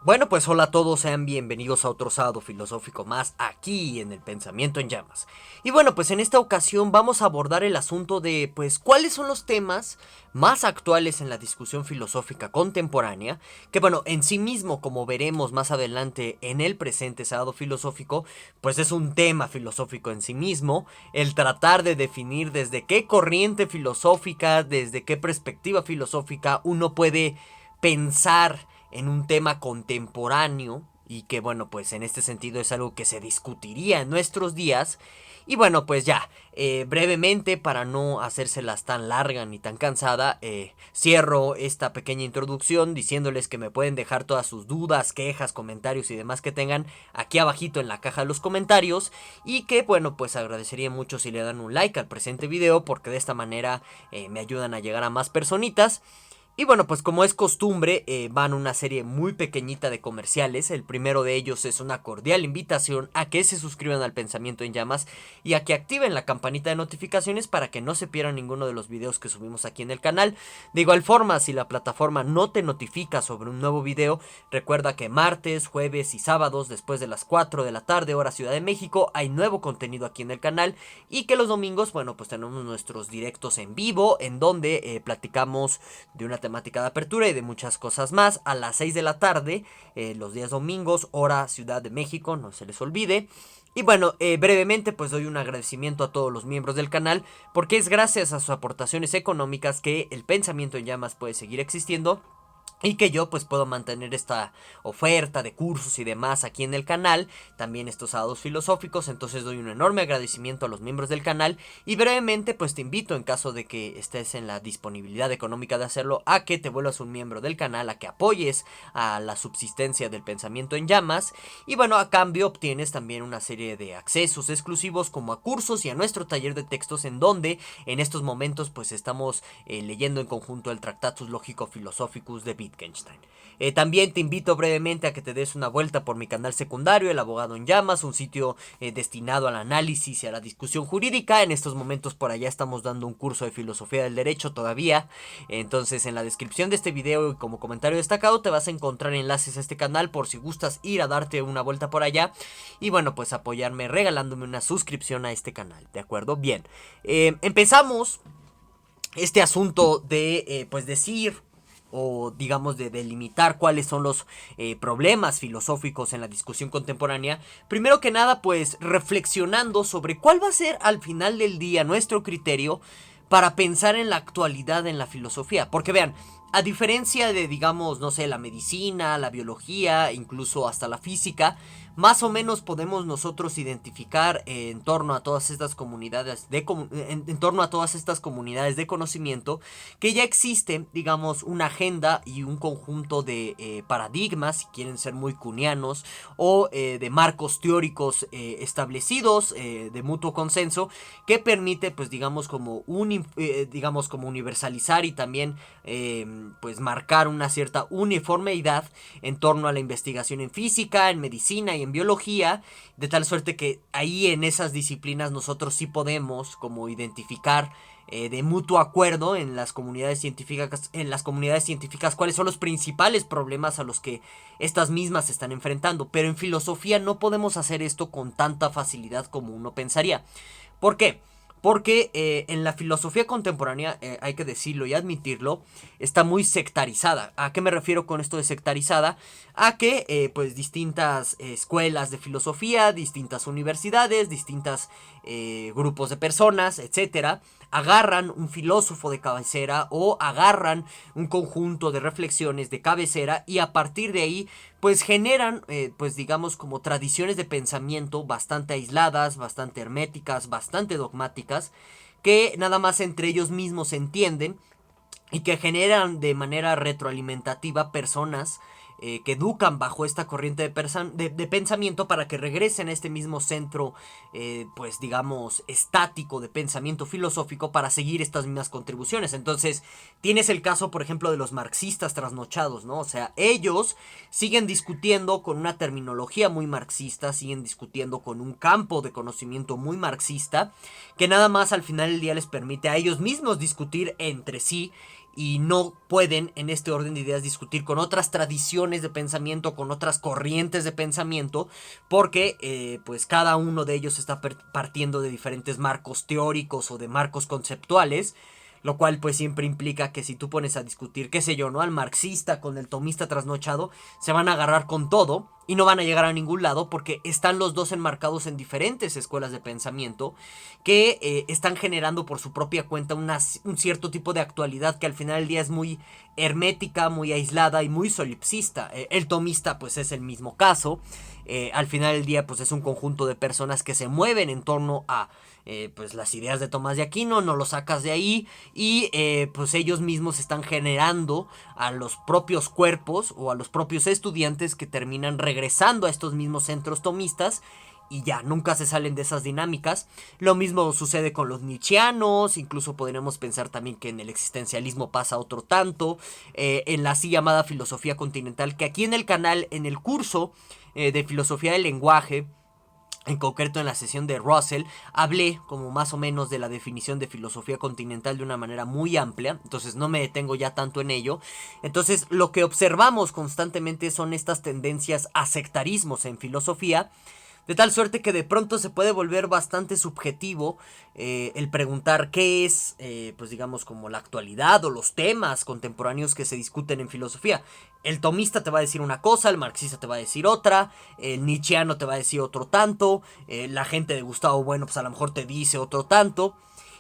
Bueno, pues hola a todos, sean bienvenidos a otro sábado filosófico más aquí en el Pensamiento en Llamas. Y bueno, pues en esta ocasión vamos a abordar el asunto de, pues, cuáles son los temas más actuales en la discusión filosófica contemporánea, que bueno, en sí mismo, como veremos más adelante en el presente sábado filosófico, pues es un tema filosófico en sí mismo, el tratar de definir desde qué corriente filosófica, desde qué perspectiva filosófica uno puede pensar en un tema contemporáneo y que bueno, pues en este sentido es algo que se discutiría en nuestros días. Y bueno, pues ya, brevemente, para no hacérselas tan larga ni tan cansada, cierro esta pequeña introducción diciéndoles que me pueden dejar todas sus dudas, quejas, comentarios y demás que tengan aquí abajito en la caja de los comentarios. Y que bueno, pues agradecería mucho si le dan un like al presente video, porque de esta manera me ayudan a llegar a más personitas. Y bueno, pues como es costumbre, van una serie muy pequeñita de comerciales. El primero de ellos es una cordial invitación a que se suscriban al Pensamiento en Llamas y a que activen la campanita de notificaciones para que no se pierdan ninguno de los videos que subimos aquí en el canal. De igual forma, si la plataforma no te notifica sobre un nuevo video, recuerda que martes, jueves y sábados, después de las 4 de la tarde, hora Ciudad de México, hay nuevo contenido aquí en el canal. Y que los domingos, bueno, pues tenemos nuestros directos en vivo, en donde platicamos de una temática de apertura y de muchas cosas más a las 6 de la tarde, los días domingos, hora Ciudad de México, no se les olvide. Y bueno, brevemente pues doy un agradecimiento a todos los miembros del canal, porque es gracias a sus aportaciones económicas que el Pensamiento en Llamas puede seguir existiendo. Y que yo pues puedo mantener esta oferta de cursos y demás aquí en el canal, también estos sábados filosóficos. Entonces doy un enorme agradecimiento a los miembros del canal. Y brevemente pues te invito, en caso de que estés en la disponibilidad económica de hacerlo, a que te vuelvas un miembro del canal, a que apoyes a la subsistencia del Pensamiento en Llamas. Y bueno, a cambio obtienes también una serie de accesos exclusivos, como a cursos y a nuestro taller de textos, en donde en estos momentos pues estamos leyendo en conjunto el Tractatus Logico Philosophicus de Wittgenstein. También te invito brevemente a que te des una vuelta por mi canal secundario, El Abogado en Llamas, un sitio destinado al análisis y a la discusión jurídica. En estos momentos por allá estamos dando un curso de filosofía del derecho todavía. Entonces en la descripción de este video y como comentario destacado te vas a encontrar enlaces a este canal por si gustas ir a darte una vuelta por allá. Y bueno, pues apoyarme regalándome una suscripción a este canal, ¿de acuerdo? Bien, empezamos este asunto de pues decir o digamos de delimitar cuáles son los problemas filosóficos en la discusión contemporánea. Primero que nada, pues reflexionando sobre cuál va a ser al final del día nuestro criterio para pensar en la actualidad en la filosofía. Porque vean, a diferencia de, digamos, no sé, la medicina, la biología, incluso hasta la física, más o menos podemos nosotros identificar en torno a todas estas comunidades en torno a todas estas comunidades de conocimiento, que ya existe, digamos, una agenda y un conjunto de paradigmas, si quieren ser muy kuhnianos, o de marcos teóricos establecidos de mutuo consenso, que permite, pues, digamos, digamos, como universalizar y también pues marcar una cierta uniformidad en torno a la investigación en física, en medicina y en biología, de tal suerte que ahí en esas disciplinas nosotros sí podemos como identificar de mutuo acuerdo en las comunidades científicas cuáles son los principales problemas a los que estas mismas se están enfrentando. Pero en filosofía no podemos hacer esto con tanta facilidad como uno pensaría. ¿Por qué? Porque en la filosofía contemporánea, hay que decirlo y admitirlo, está muy sectarizada. ¿A qué me refiero con esto de sectarizada? A que pues distintas escuelas de filosofía, distintas universidades, distintos grupos de personas, etcétera, agarran un filósofo de cabecera o agarran un conjunto de reflexiones de cabecera y a partir de ahí pues generan pues digamos como tradiciones de pensamiento bastante aisladas, bastante herméticas, bastante dogmáticas, que nada más entre ellos mismos se entienden y que generan de manera retroalimentativa personas que educan bajo esta corriente de pensamiento para que regresen a este mismo centro, pues digamos, estático de pensamiento filosófico para seguir estas mismas contribuciones. Entonces, tienes el caso, por ejemplo, de los marxistas trasnochados, ¿no? O sea, ellos siguen discutiendo con una terminología muy marxista, siguen discutiendo con un campo de conocimiento muy marxista, que nada más al final del día les permite a ellos mismos discutir entre sí y no pueden en este orden de ideas discutir con otras tradiciones de pensamiento, con otras corrientes de pensamiento, porque pues cada uno de ellos está partiendo de diferentes marcos teóricos o de marcos conceptuales, lo cual pues siempre implica que si tú pones a discutir, qué sé yo, ¿no? Al marxista con el tomista trasnochado, se van a agarrar con todo y no van a llegar a ningún lado porque están los dos enmarcados en diferentes escuelas de pensamiento que están generando por su propia cuenta un cierto tipo de actualidad que al final del día es muy hermética, muy aislada y muy solipsista. El tomista pues es el mismo caso. Al final del día pues es un conjunto de personas que se mueven en torno a pues las ideas de Tomás de Aquino, no lo sacas de ahí y pues ellos mismos están generando a los propios cuerpos o a los propios estudiantes que terminan regresando a estos mismos centros tomistas y ya, nunca se salen de esas dinámicas. Lo mismo sucede con los nietzscheanos, incluso podríamos pensar también que en el existencialismo pasa otro tanto, en la así llamada filosofía continental, que aquí en el canal, en el curso de filosofía del lenguaje, en concreto en la sesión de Russell, hablé como más o menos de la definición de filosofía continental de una manera muy amplia, entonces no me detengo ya tanto en ello. Entonces lo que observamos constantemente son estas tendencias a sectarismos en filosofía, de tal suerte que de pronto se puede volver bastante subjetivo el preguntar qué es, pues digamos, como la actualidad o los temas contemporáneos que se discuten en filosofía. El tomista te va a decir una cosa, el marxista te va a decir otra, el nietzscheano te va a decir otro tanto, la gente de Gustavo Bueno pues a lo mejor te dice otro tanto.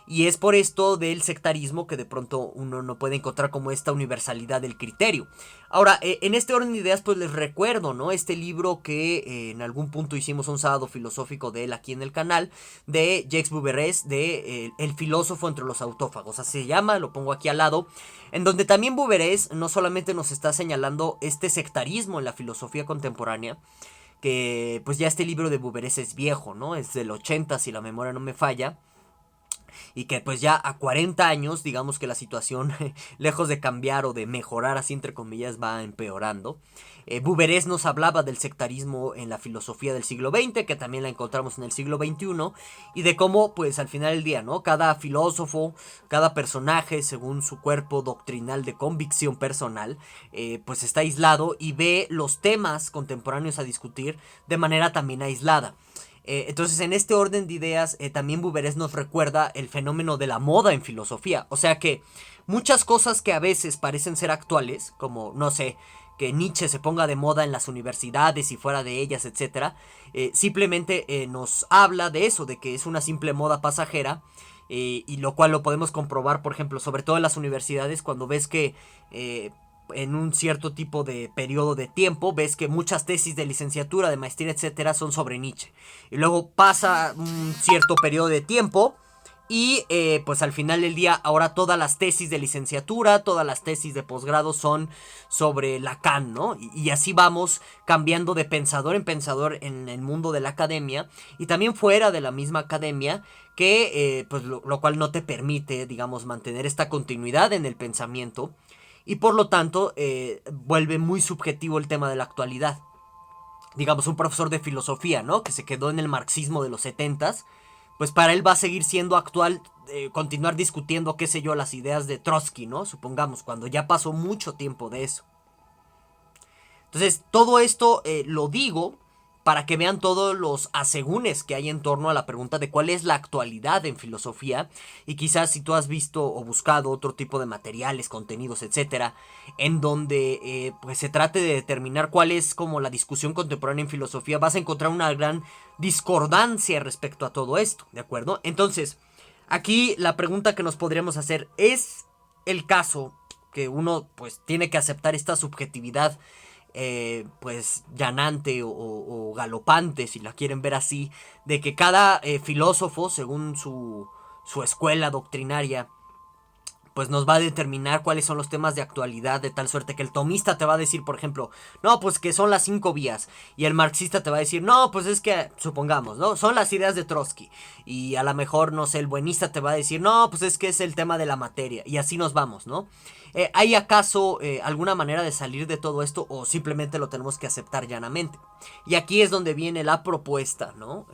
Y es por esto del sectarismo que de pronto uno no puede encontrar como esta universalidad del criterio. Ahora, en este orden de ideas pues les recuerdo, ¿no? Este libro que en algún punto hicimos un sábado filosófico de él aquí en el canal, de Jacques Bouvérez, de El filósofo entre los autófagos, así se llama, lo pongo aquí al lado, en donde también Bouvérez no solamente nos está señalando este sectarismo en la filosofía contemporánea, que pues ya este libro de Bouvérez es viejo, ¿no? Es del 80 si la memoria no me falla, y que pues ya a 40 años, digamos que la situación, lejos de cambiar o de mejorar así entre comillas, va empeorando. Bouvérez nos hablaba del sectarismo en la filosofía del siglo XX, que también la encontramos en el siglo XXI, y de cómo pues al final del día, ¿no? Cada filósofo, cada personaje, según su cuerpo doctrinal de convicción personal, pues está aislado y ve los temas contemporáneos a discutir de manera también aislada. Entonces en este orden de ideas también Bouvérez nos recuerda el fenómeno de la moda en filosofía. O sea que muchas cosas que a veces parecen ser actuales, como no sé, que Nietzsche se ponga de moda en las universidades y fuera de ellas, etcétera, simplemente nos habla de eso, de que es una simple moda pasajera. Y lo cual lo podemos comprobar, por ejemplo, sobre todo en las universidades, cuando ves que en un cierto tipo de periodo de tiempo ves que muchas tesis de licenciatura, de maestría, etcétera, son sobre Nietzsche. Y luego pasa un cierto periodo de tiempo y pues al final del día ahora todas las tesis de licenciatura, todas las tesis de posgrado son sobre Lacan, ¿no? Y así vamos cambiando de pensador en pensador en el mundo de la academia y también fuera de la misma academia, que pues lo cual no te permite, digamos, mantener esta continuidad en el pensamiento y por lo tanto vuelve muy subjetivo el tema de la actualidad. Digamos, un profesor de filosofía, ¿no? Que se quedó en el marxismo de los 70s, pues para él va a seguir siendo actual, continuar discutiendo, qué sé yo, las ideas de Trotsky, ¿no? Supongamos, cuando ya pasó mucho tiempo de eso. Entonces, todo esto lo digo para que vean todos los asegúnes que hay en torno a la pregunta de cuál es la actualidad en filosofía, y quizás si tú has visto o buscado otro tipo de materiales, contenidos, etcétera, en donde pues se trate de determinar cuál es como la discusión contemporánea en filosofía, vas a encontrar una gran discordancia respecto a todo esto, ¿de acuerdo? Entonces, aquí la pregunta que nos podríamos hacer es el caso que uno pues tiene que aceptar esta subjetividad pues llanante o galopante, si la quieren ver así, de que cada filósofo, según su escuela doctrinaria, pues nos va a determinar cuáles son los temas de actualidad, de tal suerte que el tomista te va a decir, por ejemplo, no, pues que son las 5 vías, y el marxista te va a decir, no, pues es que, supongamos, ¿no? Son las ideas de Trotsky, y a lo mejor, no sé, el buenista te va a decir, no, pues es que es el tema de la materia, y así nos vamos, ¿no? ¿Hay acaso alguna manera de salir de todo esto o simplemente lo tenemos que aceptar llanamente? Y aquí es donde viene la propuesta, ¿no?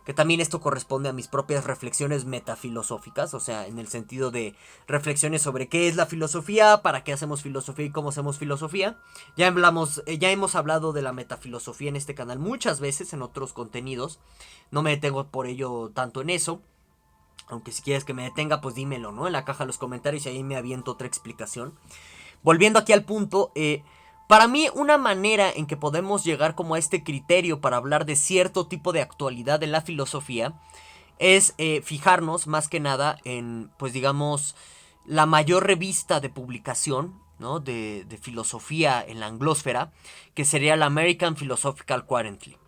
que también esto corresponde a mis propias reflexiones metafilosóficas, o sea, en el sentido de reflexiones sobre qué es la filosofía, para qué hacemos filosofía y cómo hacemos filosofía. Ya hemos hablado de la metafilosofía en este canal muchas veces en otros contenidos, no me detengo por ello tanto en eso. Aunque si quieres que me detenga, pues dímelo, ¿no? En la caja de los comentarios y ahí me aviento otra explicación. Volviendo aquí al punto, para mí una manera en que podemos llegar como a este criterio para hablar de cierto tipo de actualidad en la filosofía es fijarnos más que nada en, pues digamos, la mayor revista de publicación, ¿no? de filosofía en la anglósfera, que sería la American Philosophical Quarterly.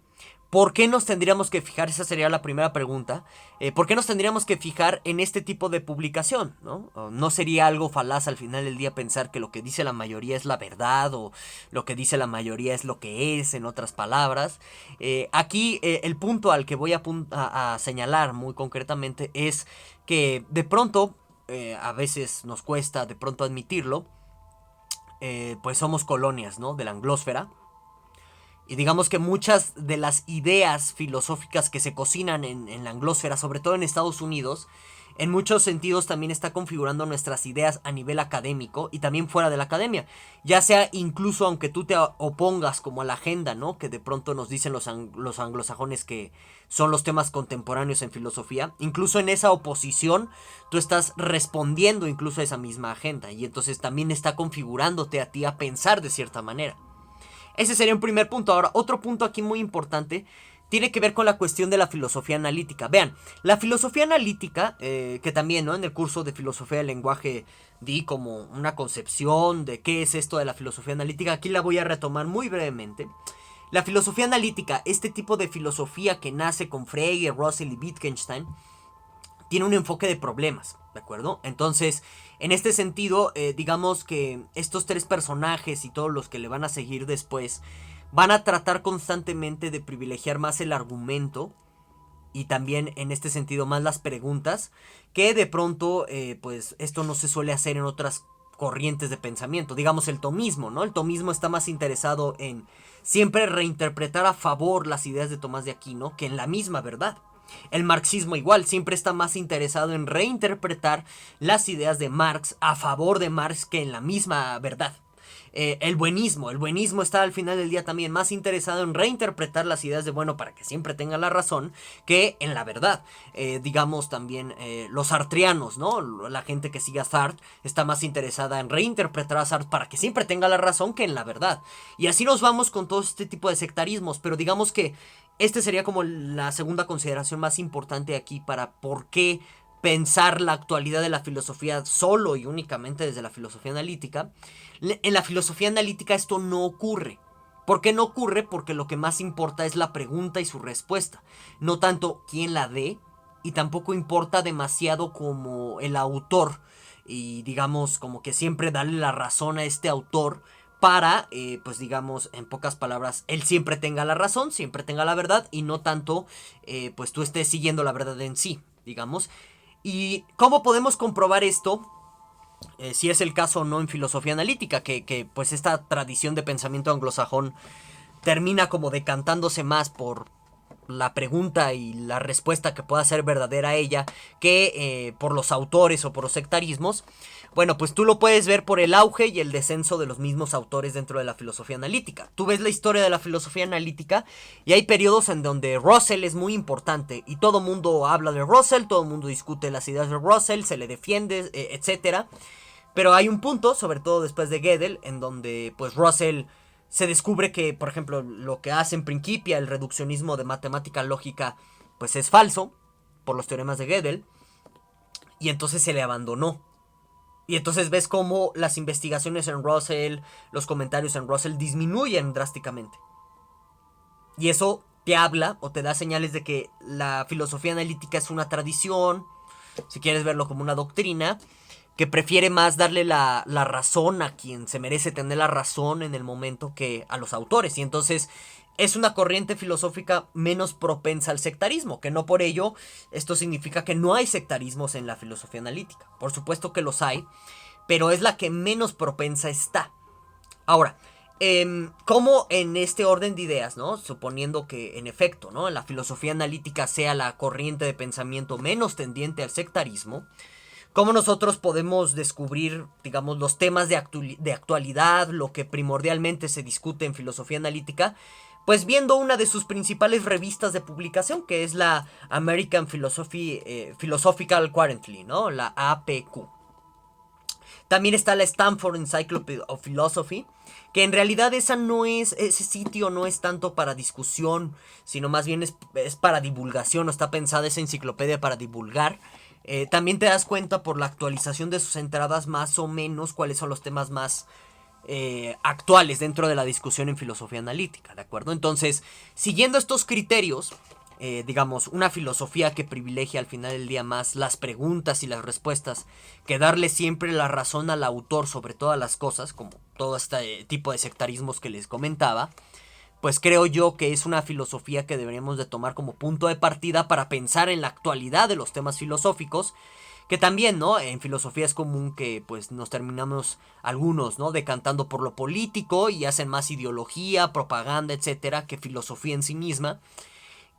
¿Por qué nos tendríamos que fijar? Esa sería la primera pregunta. ¿Por qué nos tendríamos que fijar en este tipo de publicación? ¿No sería algo falaz al final del día pensar que lo que dice la mayoría es la verdad o lo que dice la mayoría es lo que es, en otras palabras? Aquí el punto al que voy a señalar muy concretamente es que de pronto, a veces nos cuesta de pronto admitirlo, pues somos colonias, ¿no? De la anglósfera. Y digamos que muchas de las ideas filosóficas que se cocinan en la anglósfera, sobre todo en Estados Unidos, en muchos sentidos también está configurando nuestras ideas a nivel académico y también fuera de la academia. Ya sea incluso aunque tú te opongas como a la agenda, ¿no? Que de pronto nos dicen los anglosajones que son los temas contemporáneos en filosofía. Incluso en esa oposición tú estás respondiendo incluso a esa misma agenda. Y entonces también está configurándote a ti a pensar de cierta manera. Ese sería un primer punto. Ahora, otro punto aquí muy importante tiene que ver con la cuestión de la filosofía analítica. Vean, la filosofía analítica, que también, ¿no? En el curso de filosofía del lenguaje di como una concepción de qué es esto de la filosofía analítica. Aquí la voy a retomar muy brevemente. La filosofía analítica, este tipo de filosofía que nace con Frege, Russell y Wittgenstein, tiene un enfoque de problemas, ¿de acuerdo? Entonces, en este sentido, digamos que estos tres personajes y todos los que le van a seguir después van a tratar constantemente de privilegiar más el argumento y también en este sentido más las preguntas, que de pronto pues esto no se suele hacer en otras corrientes de pensamiento. Digamos el tomismo, ¿no? El tomismo está más interesado en siempre reinterpretar a favor las ideas de Tomás de Aquino que en la misma verdad. El marxismo igual, siempre está más interesado en reinterpretar las ideas de Marx a favor de Marx que en la misma verdad. El buenismo está al final del día también más interesado en reinterpretar las ideas de bueno para que siempre tenga la razón que en la verdad. Digamos también los sartreanos, ¿no? La gente que sigue a Sartre está más interesada en reinterpretar a Sartre para que siempre tenga la razón que en la verdad. Y así nos vamos con todo este tipo de sectarismos, pero digamos que este sería como la segunda consideración más importante aquí para por qué pensar la actualidad de la filosofía solo y únicamente desde la filosofía analítica. En la filosofía analítica esto no ocurre. ¿Por qué no ocurre? Porque lo que más importa es la pregunta y su respuesta. No tanto quién la dé y tampoco importa demasiado como el autor. Y digamos como que siempre darle la razón a este autor para, pues digamos, en pocas palabras, él siempre tenga la razón, siempre tenga la verdad y no tanto, pues tú estés siguiendo la verdad en sí, digamos. ¿Y cómo podemos comprobar esto? Si es el caso o no en filosofía analítica, que pues esta tradición de pensamiento anglosajón termina como decantándose más por la pregunta y la respuesta que pueda ser verdadera a ella que por los autores o por los sectarismos. Bueno, pues tú lo puedes ver por el auge y el descenso de los mismos autores dentro de la filosofía analítica. Tú ves la historia de la filosofía analítica y hay periodos en donde Russell es muy importante y todo mundo habla de Russell, todo el mundo discute las ideas de Russell, se le defiende, etcétera. Pero hay un punto, sobre todo después de Gödel, en donde pues Russell se descubre que, por ejemplo, lo que hace en Principia, el reduccionismo de matemática lógica, pues es falso, por los teoremas de Gödel, y entonces se le abandonó. Y entonces ves cómo las investigaciones en Russell, los comentarios en Russell disminuyen drásticamente. Y eso te habla o te da señales de que la filosofía analítica es una tradición, si quieres verlo como una doctrina, que prefiere más darle la razón a quien se merece tener la razón en el momento que a los autores. Y entonces es una corriente filosófica menos propensa al sectarismo, que no por ello esto significa que no hay sectarismos en la filosofía analítica. Por supuesto que los hay, pero es la que menos propensa está. Ahora, Como en este orden de ideas, ¿no? Suponiendo que en efecto, ¿no? La filosofía analítica sea la corriente de pensamiento menos tendiente al sectarismo, ¿cómo nosotros podemos descubrir, digamos, los temas de actualidad, lo que primordialmente se discute en filosofía analítica? Pues viendo una de sus principales revistas de publicación, que es la American Philosophical Quarterly, ¿no? La APQ. También está la Stanford Encyclopedia of Philosophy, que en realidad ese sitio no es tanto para discusión, sino más bien es para divulgación, o está pensada esa enciclopedia para divulgar. También te das cuenta por la actualización de sus entradas más o menos cuáles son los temas más actuales dentro de la discusión en filosofía analítica, ¿de acuerdo? Entonces, siguiendo estos criterios, digamos, una filosofía que privilegia al final del día más las preguntas y las respuestas que darle siempre la razón al autor sobre todas las cosas, como todo este tipo de sectarismos que les comentaba, pues creo yo que es una filosofía que deberíamos de tomar como punto de partida para pensar en la actualidad de los temas filosóficos, que también, ¿no? En filosofía es común que pues nos terminamos algunos, ¿no? Decantando por lo político y hacen más ideología, propaganda, etcétera, que filosofía en sí misma.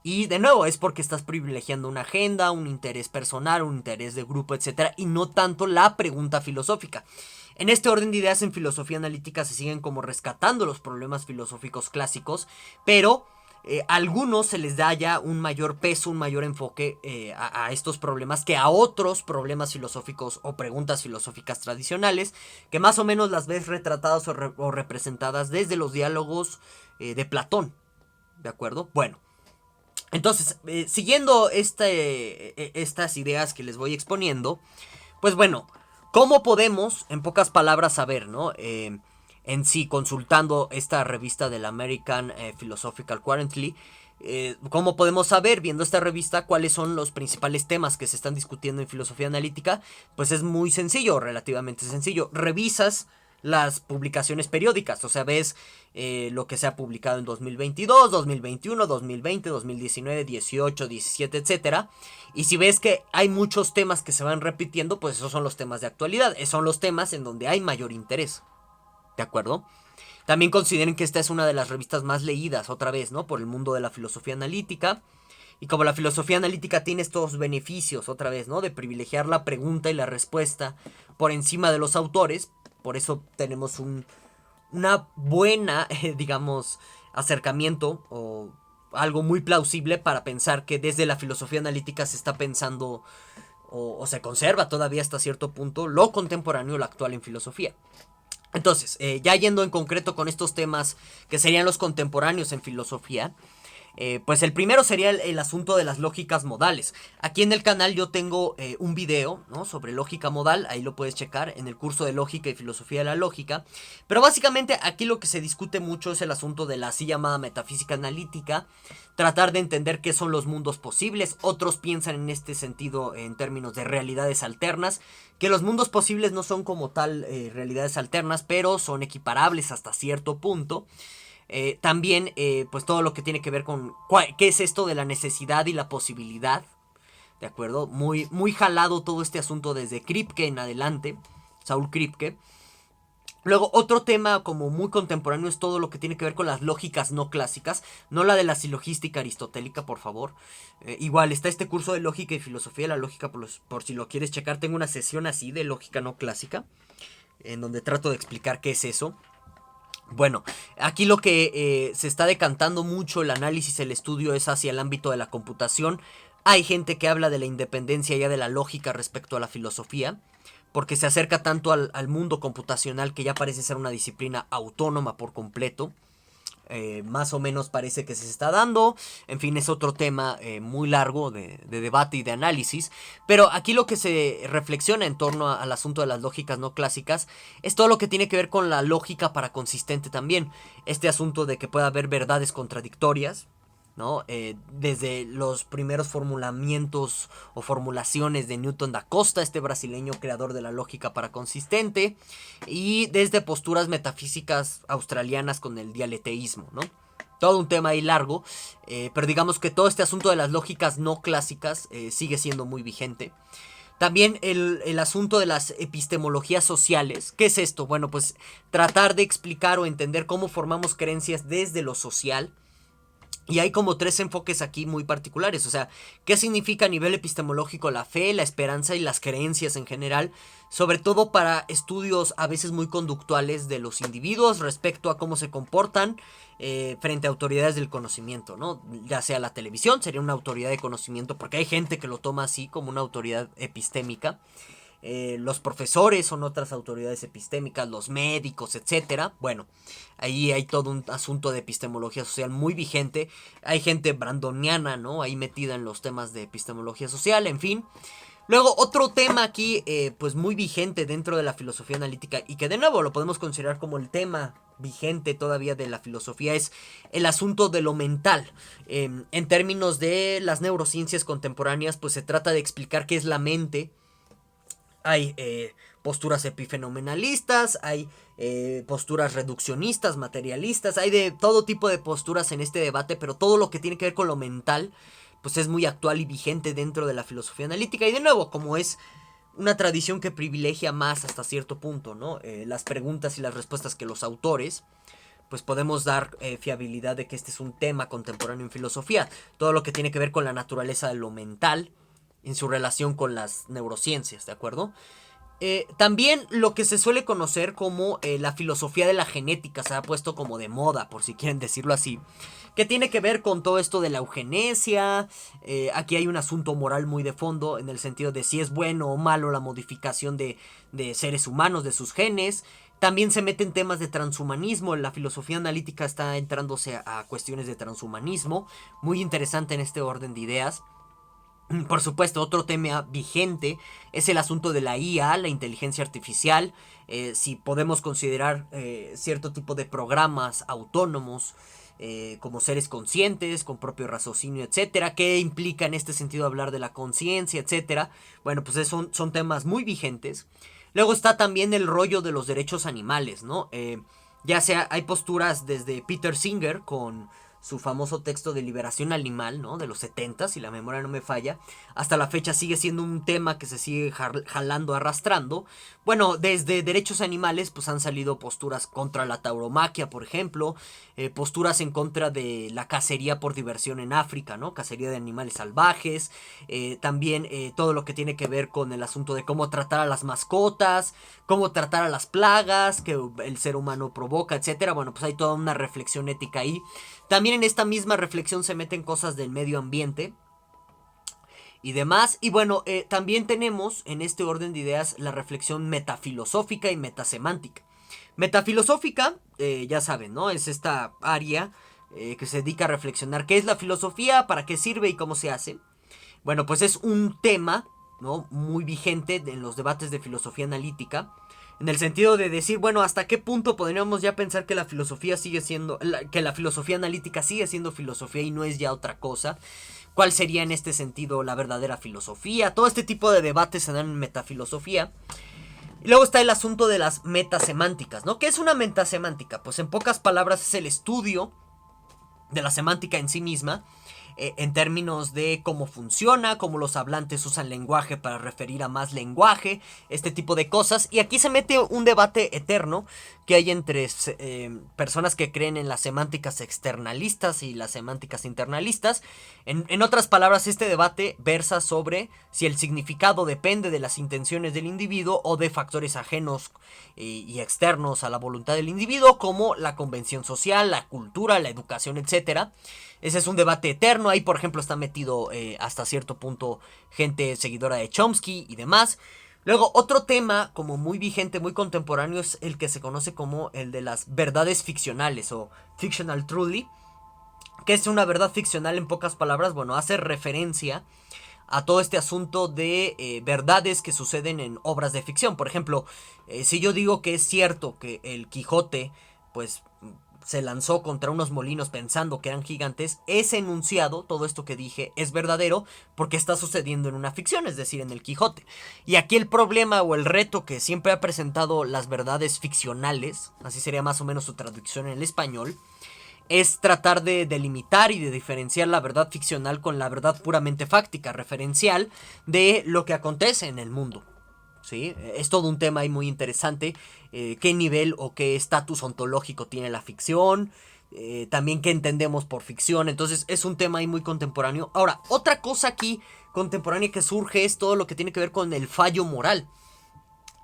Y de nuevo, es porque estás privilegiando una agenda, un interés personal, un interés de grupo, etcétera, y no tanto la pregunta filosófica. En este orden de ideas en filosofía analítica se siguen como rescatando los problemas filosóficos clásicos, pero a algunos se les da ya un mayor peso, un mayor enfoque a estos problemas que a otros problemas filosóficos o preguntas filosóficas tradicionales, que más o menos las ves retratadas o representadas desde los diálogos de Platón. ¿De acuerdo? Bueno. Entonces, siguiendo estas ideas que les voy exponiendo, pues bueno, ¿cómo podemos, en pocas palabras, saber, ¿no? En sí, consultando esta revista del American Philosophical Quarterly, ¿cómo podemos saber, viendo esta revista, cuáles son los principales temas que se están discutiendo en filosofía analítica? Pues es muy sencillo, relativamente sencillo. Revisas las publicaciones periódicas, o sea, ves lo que se ha publicado en 2022, 2021, 2020, 2019, 18, 17, etcétera. Y si ves que hay muchos temas que se van repitiendo, pues esos son los temas de actualidad, esos son los temas en donde hay mayor interés. ¿De acuerdo? También consideren que esta es una de las revistas más leídas, otra vez, ¿no? Por el mundo de la filosofía analítica. Y como la filosofía analítica tiene estos beneficios, otra vez, ¿no? De privilegiar la pregunta y la respuesta por encima de los autores. Por eso tenemos una buena, digamos, acercamiento o algo muy plausible para pensar que desde la filosofía analítica se está pensando o se conserva todavía hasta cierto punto lo contemporáneo, lo actual en filosofía. Entonces, ya yendo en concreto con estos temas que serían los contemporáneos en filosofía, pues el primero sería el asunto de las lógicas modales. Aquí en el canal yo tengo un video, ¿no? Sobre lógica modal, ahí lo puedes checar en el curso de lógica y filosofía de la lógica. Pero básicamente aquí lo que se discute mucho es el asunto de la así llamada metafísica analítica, tratar de entender qué son los mundos posibles. Otros piensan en este sentido en términos de realidades alternas, que los mundos posibles no son como tal realidades alternas, pero son equiparables hasta cierto punto. También, pues todo lo que tiene que ver con qué es esto de la necesidad y la posibilidad, ¿de acuerdo? Muy, muy jalado todo este asunto desde Kripke en adelante, Saul Kripke. Luego, otro tema como muy contemporáneo es todo lo que tiene que ver con las lógicas no clásicas, no la de la silogística aristotélica, por favor. Igual, está este curso de lógica y filosofía de la lógica, por si lo quieres checar, tengo una sesión así de lógica no clásica, en donde trato de explicar qué es eso. Bueno, aquí lo que se está decantando mucho el análisis, el estudio es hacia el ámbito de la computación. Hay gente que habla de la independencia ya de la lógica respecto a la filosofía, porque se acerca tanto al mundo computacional que ya parece ser una disciplina autónoma por completo. Más o menos parece que se está dando. En fin, es otro tema muy largo de debate y de análisis. Pero aquí lo que se reflexiona en torno al asunto de las lógicas no clásicas es todo lo que tiene que ver con la lógica paraconsistente también. Este asunto de que pueda haber verdades contradictorias, ¿no? Desde los primeros formulamientos o formulaciones de Newton da Costa, este brasileño creador de la lógica paraconsistente, y desde posturas metafísicas australianas con el dialeteísmo, ¿no? Todo un tema ahí largo, pero digamos que todo este asunto de las lógicas no clásicas sigue siendo muy vigente. También el asunto de las epistemologías sociales. ¿Qué es esto? Bueno, pues tratar de explicar o entender cómo formamos creencias desde lo social. Y hay como tres enfoques aquí muy particulares, o sea, ¿qué significa a nivel epistemológico la fe, la esperanza y las creencias en general? Sobre todo para estudios a veces muy conductuales de los individuos respecto a cómo se comportan frente a autoridades del conocimiento, ¿no? Ya sea la televisión, sería una autoridad de conocimiento, porque hay gente que lo toma así como una autoridad epistémica. Los profesores son otras autoridades epistémicas, los médicos, etcétera. Bueno, ahí hay todo un asunto de epistemología social muy vigente. Hay gente brandoniana, ¿no? Ahí metida en los temas de epistemología social, en fin. Luego, otro tema aquí, pues muy vigente dentro de la filosofía analítica y que de nuevo lo podemos considerar como el tema vigente todavía de la filosofía es el asunto de lo mental. En términos de las neurociencias contemporáneas, pues se trata de explicar qué es la mente. Hay posturas epifenomenalistas, hay posturas reduccionistas, materialistas, hay de todo tipo de posturas en este debate, pero todo lo que tiene que ver con lo mental, pues es muy actual y vigente dentro de la filosofía analítica. Y de nuevo, como es una tradición que privilegia más hasta cierto punto, ¿no? Las preguntas y las respuestas que los autores, pues podemos dar fiabilidad de que este es un tema contemporáneo en filosofía. Todo lo que tiene que ver con la naturaleza de lo mental en su relación con las neurociencias, ¿de acuerdo? También lo que se suele conocer como la filosofía de la genética se ha puesto como de moda, por si quieren decirlo así, que tiene que ver con todo esto de la eugenesia. Aquí hay un asunto moral muy de fondo en el sentido de si es bueno o malo la modificación de seres humanos, de sus genes. También se meten temas de transhumanismo, la filosofía analítica está entrándose a cuestiones de transhumanismo, muy interesante en este orden de ideas. Por supuesto, otro tema vigente es el asunto de la IA, la inteligencia artificial. Si podemos considerar cierto tipo de programas autónomos como seres conscientes, con propio raciocinio, etcétera. ¿Qué implica en este sentido hablar de la conciencia, etcétera? Bueno, pues son temas muy vigentes. Luego está también el rollo de los derechos animales, ¿no? Ya sea, hay posturas desde Peter Singer con su famoso texto de Liberación Animal, ¿no? De los 70, si la memoria no me falla. Hasta la fecha sigue siendo un tema que se sigue jalando, arrastrando. Bueno, desde derechos animales, pues han salido posturas contra la tauromaquia, por ejemplo. Posturas en contra de la cacería por diversión en África, ¿no? Cacería de animales salvajes. También todo lo que tiene que ver con el asunto de cómo tratar a las mascotas, cómo tratar a las plagas que el ser humano provoca, etcétera. Bueno, pues hay toda una reflexión ética ahí. También en esta misma reflexión se meten cosas del medio ambiente y demás. Y bueno, también tenemos en este orden de ideas la reflexión metafilosófica y metasemántica. Metafilosófica, ya saben, ¿no? Es esta área que se dedica a reflexionar qué es la filosofía, para qué sirve y cómo se hace. Bueno, pues es un tema, ¿no? Muy vigente en los debates de filosofía analítica. En el sentido de decir, bueno, ¿hasta qué punto podríamos ya pensar que la filosofía sigue siendo, que la filosofía analítica sigue siendo filosofía y no es ya otra cosa? ¿Cuál sería en este sentido la verdadera filosofía? Todo este tipo de debates se dan en metafilosofía. Y luego está el asunto de las metasemánticas, ¿no? ¿Qué es una metasemántica? Pues en pocas palabras es el estudio de la semántica en sí misma, en términos de cómo funciona, cómo los hablantes usan lenguaje para referir a más lenguaje, este tipo de cosas. Y aquí se mete un debate eterno que hay entre personas que creen en las semánticas externalistas y las semánticas internalistas. En otras palabras, este debate versa sobre si el significado depende de las intenciones del individuo o de factores ajenos y externos a la voluntad del individuo, como la convención social, la cultura, la educación, etcétera. Ese es un debate eterno. Ahí, por ejemplo, está metido hasta cierto punto gente seguidora de Chomsky y demás. Luego, otro tema como muy vigente, muy contemporáneo, es el que se conoce como el de las verdades ficcionales o fictional truly. ¿Qué es una verdad ficcional en pocas palabras? Bueno, hace referencia a todo este asunto de verdades que suceden en obras de ficción. Por ejemplo, si yo digo que es cierto que el Quijote, pues se lanzó contra unos molinos pensando que eran gigantes, ese enunciado, todo esto que dije, es verdadero porque está sucediendo en una ficción, es decir, en el Quijote. Y aquí el problema o el reto que siempre ha presentado las verdades ficcionales, así sería más o menos su traducción en el español, es tratar de delimitar y de diferenciar la verdad ficcional con la verdad puramente fáctica, referencial de lo que acontece en el mundo. ¿Sí? Es todo un tema ahí muy interesante. Qué nivel o qué estatus ontológico tiene la ficción. También qué entendemos por ficción. Entonces es un tema ahí muy contemporáneo. Ahora, otra cosa aquí contemporánea que surge es todo lo que tiene que ver con el fallo moral.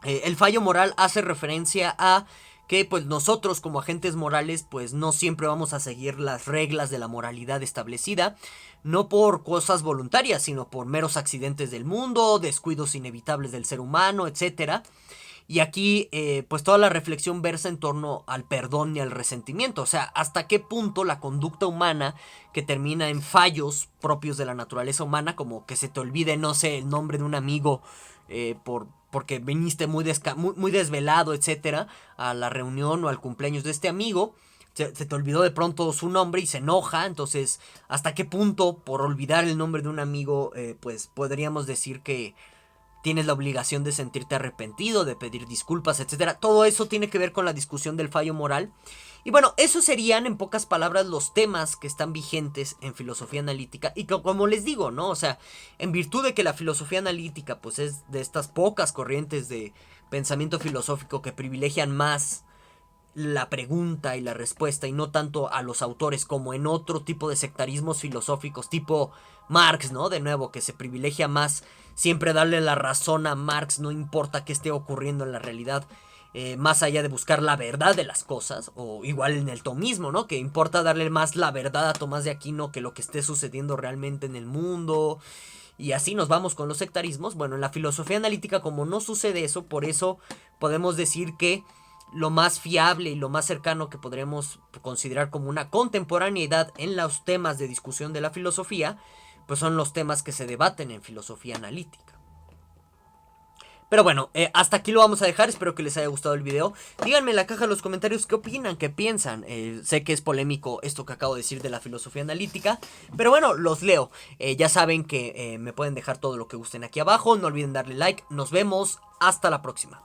El fallo moral hace referencia a que pues nosotros como agentes morales pues no siempre vamos a seguir las reglas de la moralidad establecida, no por cosas voluntarias, sino por meros accidentes del mundo, descuidos inevitables del ser humano, etcétera. Y aquí pues toda la reflexión versa en torno al perdón y al resentimiento, o sea, hasta qué punto la conducta humana que termina en fallos propios de la naturaleza humana, como que se te olvide, no sé, el nombre de un amigo porque viniste muy desvelado, etcétera, a la reunión o al cumpleaños de este amigo. Se te olvidó de pronto su nombre y se enoja. Entonces, ¿hasta qué punto por olvidar el nombre de un amigo pues podríamos decir que tienes la obligación de sentirte arrepentido, de pedir disculpas, etcétera? Todo eso tiene que ver con la discusión del fallo moral. Y bueno, esos serían en pocas palabras los temas que están vigentes en filosofía analítica. Y que, como les digo, ¿no? O sea, en virtud de que la filosofía analítica pues es de estas pocas corrientes de pensamiento filosófico que privilegian más la pregunta y la respuesta y no tanto a los autores como en otro tipo de sectarismos filosóficos tipo Marx, ¿no? De nuevo, que se privilegia más siempre darle la razón a Marx, no importa qué esté ocurriendo en la realidad, más allá de buscar la verdad de las cosas, o igual en el tomismo, ¿no? Que importa darle más la verdad a Tomás de Aquino que lo que esté sucediendo realmente en el mundo. Y así nos vamos con los sectarismos. Bueno, en la filosofía analítica, como no sucede eso, por eso podemos decir que lo más fiable y lo más cercano que podremos considerar como una contemporaneidad en los temas de discusión de la filosofía, pues son los temas que se debaten en filosofía analítica. Pero bueno, hasta aquí lo vamos a dejar, espero que les haya gustado el video. Díganme en la caja de los comentarios qué opinan, qué piensan. Sé que es polémico esto que acabo de decir de la filosofía analítica, pero bueno, los leo. Ya saben que me pueden dejar todo lo que gusten aquí abajo, no olviden darle like, nos vemos, hasta la próxima.